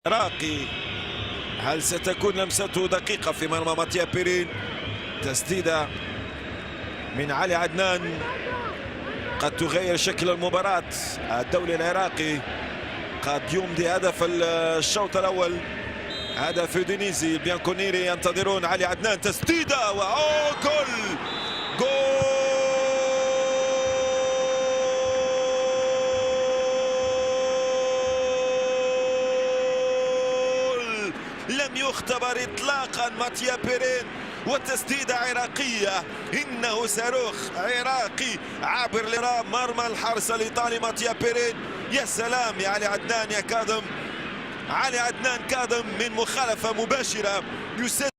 راقي، هل ستكون لمسته دقيقة في مرمى ماتيا بيرين؟ تسديدة من علي عدنان قد تغير شكل المباراة. الدولي العراقي قد يمضي هدف الشوط الأول، هدف دينيزي. بيانكونيري ينتظرون علي عدنان، تسديدة جول جول. لم يختبر اطلاقا ماتيا بيرين، وتسديدة عراقية، انه صاروخ عراقي عابر لرام مرمى الحارس الايطالي ماتيا بيرين. يا سلام يا علي عدنان يا كاظم، علي عدنان كاظم من مخالفة مباشرة يسدد.